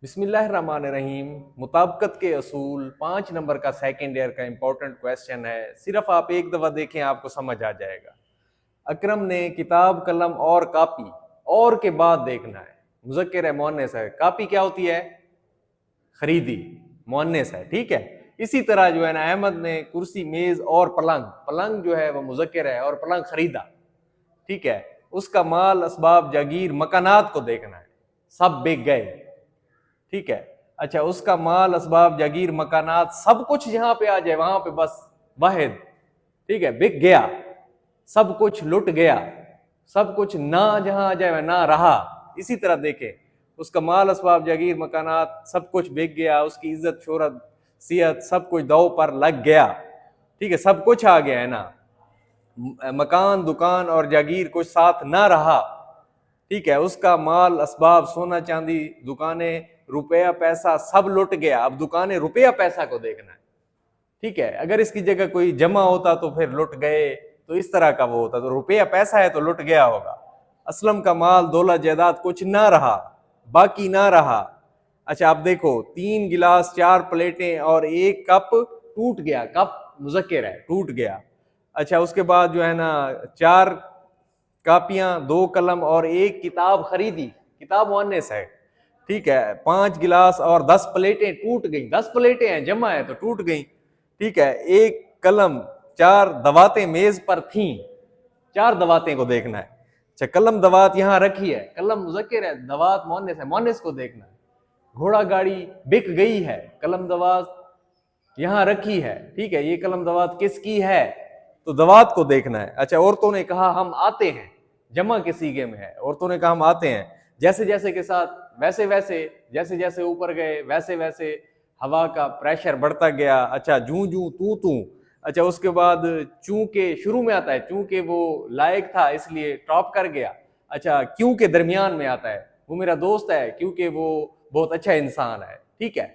बिस्मिल्लाहिर्रहमानिर्रहीम। मुताबिकत के असूल 5 नंबर का सेकेंड ईयर का इंपॉर्टेंट क्वेश्चन है। सिर्फ आप एक दफ़ा देखें, आपको समझ आ जाएगा। अकरम ने किताब, कलम और कापी, और के बाद देखना है। मुज़क्किर है, मुअन्नस है। कापी क्या होती है? खरीदी, मुअन्नस है, ठीक है। इसी तरह जो है ना, अहमद ने कुर्सी, मेज और पलंग, पलंग जो है वो मुज़क्किर है और पलंग खरीदा, ठीक है। उसका माल, असबाब, जागीर, मकानात को देखना है। सब बिक गए, ठीक है। अच्छा, उसका माल, असबाब, जागीर, मकानात, सब कुछ जहां पे आ जाए वहां पे बस वाहिद, ठीक है, बिक गया, सब कुछ लुट गया, सब कुछ ना जहां आ जाए ना रहा। इसी तरह देखे, उसका माल, असबाब, जागीर, मकानात, सब कुछ बिक गया, उसकी इज्जत, शोहरत, सियत, सब कुछ दांव पर लग गया, ठीक है, सब कुछ आ गया है ना। मकान, दुकान और जागीर कुछ साथ ना रहा, ठीक है। उसका माल, असबाब, सोना चांदी, दुकानें, रुपया पैसा सब लुट गया। अब दुकानें, रुपया पैसा को देखना है, ठीक है। अगर इसकी जगह कोई जमा होता तो फिर लुट गए, तो इस तरह का वो होता। तो रुपया पैसा है तो लुट गया होगा। असलम का माल, दौलत, जायदाद कुछ ना रहा, बाकी ना रहा। अच्छा, आप देखो, 3 गिलास, 4 प्लेटें और 1 कप टूट गया। कप मुज़क्किर है, टूट गया। अच्छा, उसके बाद जो है ना, 4 कापियां, 2 कलम और 1 किताब खरीदी। किताब मुअन्नस है, ठीक है। 5 गिलास और 10 प्लेटें टूट गई। 10 प्लेटें हैं, जमा है तो टूट गई, ठीक है। 1 कलम, 4 दवातें मेज पर थीं। 4 दवातें को देखना है। अच्छा, कलम दवात यहां रखी है। कलम मुज़क्किर है, दवात मुअन्नस है, मुअन्नस को देखना है। घोड़ा गाड़ी बिक गई है, कलम दवात यहां रखी है, ठीक है। ये कलम दवात किसकी है? तो दवात को देखना है। अच्छा, औरतों ने कहा हम आते हैं, जमा के सीगे में है। औरतों ने कहा हम आते हैं। जैसे जैसे के साथ वैसे वैसे, जैसे जैसे ऊपर गए वैसे वैसे हवा का प्रेशर बढ़ता गया। अच्छा, जूं जूं तू तू। अच्छा, उसके बाद चूंकि शुरू में आता है, चूंकि वो लायक था इसलिए टॉप कर गया। अच्छा, क्यों के दरमियान में आता है, वो मेरा दोस्त है क्योंकि वो बहुत अच्छा इंसान है, ठीक है।